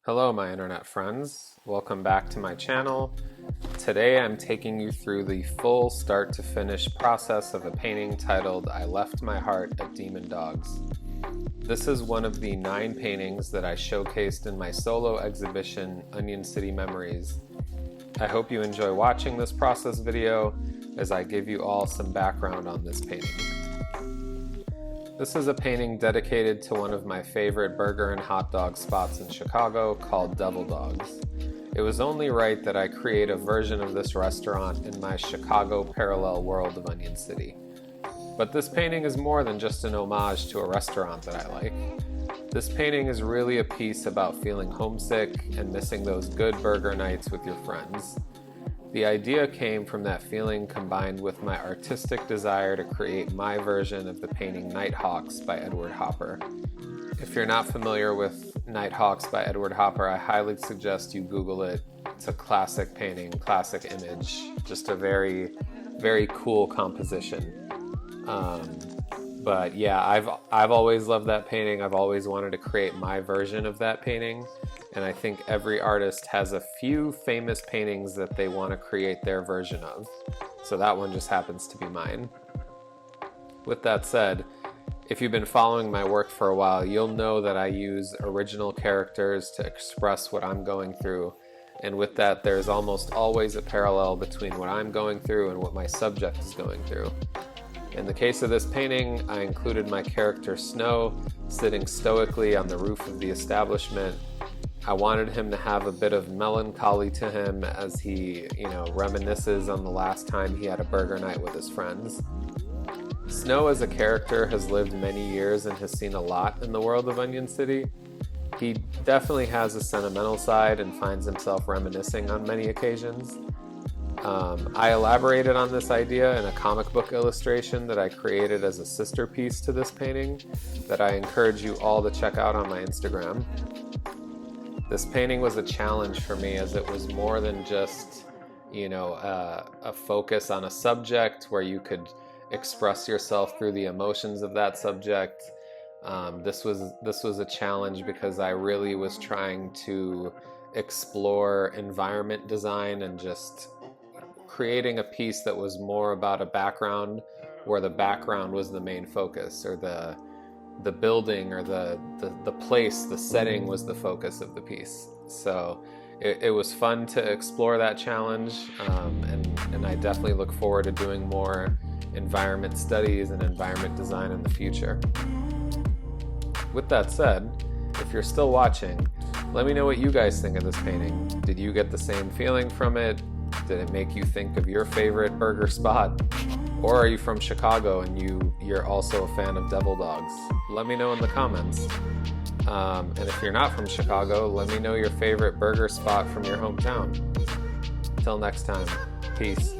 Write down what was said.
Hello my internet friends, welcome back to my channel. Today I'm taking you through the full start to finish process of a painting titled I Left My Heart at Demon Dogs. This is one of the 9 paintings that I showcased in my solo exhibition Onion City Memories. I hope you enjoy watching this process video as I give you all some background on this painting. This is a painting dedicated to one of my favorite burger and hot dog spots in Chicago called Devil Dogs. It was only right that I create a version of this restaurant in my Chicago parallel world of Onion City. But this painting is more than just an homage to a restaurant that I like. This painting is really a piece about feeling homesick and missing those good burger nights with your friends. The idea came from that feeling combined with my artistic desire to create my version of the painting Nighthawks by Edward Hopper. If you're not familiar with Nighthawks by Edward Hopper, I highly suggest you Google it. It's a classic painting, classic image, just a very, very cool composition. But yeah, I've always loved that painting. I've always wanted to create my version of that painting. And I think every artist has a few famous paintings that they want to create their version of. So that one just happens to be mine. With that said, if you've been following my work for a while, you'll know that I use original characters to express what I'm going through. And with that, there's almost always a parallel between what I'm going through and what my subject is going through. In the case of this painting, I included my character Snow sitting stoically on the roof of the establishment. I wanted him to have a bit of melancholy to him as he, reminisces on the last time he had a burger night with his friends. Snow as a character has lived many years and has seen a lot in the world of Onion City. He definitely has a sentimental side and finds himself reminiscing on many occasions. I elaborated on this idea in a comic book illustration that I created as a sister piece to this painting that I encourage you all to check out on my Instagram. This painting was a challenge for me as it was more than just, a focus on a subject where you could express yourself through the emotions of that subject. This was a challenge because I really was trying to explore environment design and just creating a piece that was more about a background where the background was the main focus, or the building or the place, the setting was the focus of the piece. So it was fun to explore that challenge, and I definitely look forward to doing more environment studies and environment design in the future. With that said, if you're still watching, let me know what you guys think of this painting. Did you get the same feeling from it? Did it make you think of your favorite burger spot? Or are you from Chicago and you're also a fan of Devil Dogs? Let me know in the comments. And if you're not from Chicago, let me know your favorite burger spot from your hometown. Till next time, peace.